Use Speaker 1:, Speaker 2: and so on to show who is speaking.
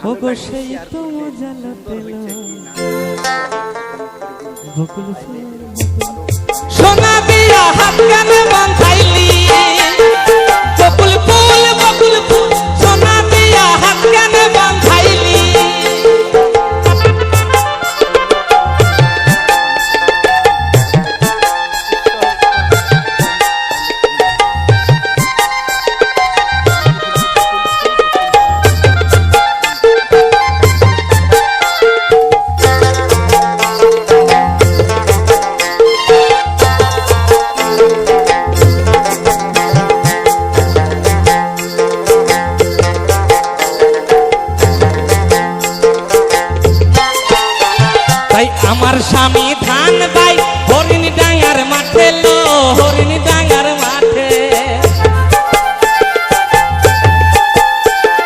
Speaker 1: ওগো সেই তো মজা পেল বকুল ফুল সোনা দিয়া হাত কানে বাঁধাইলি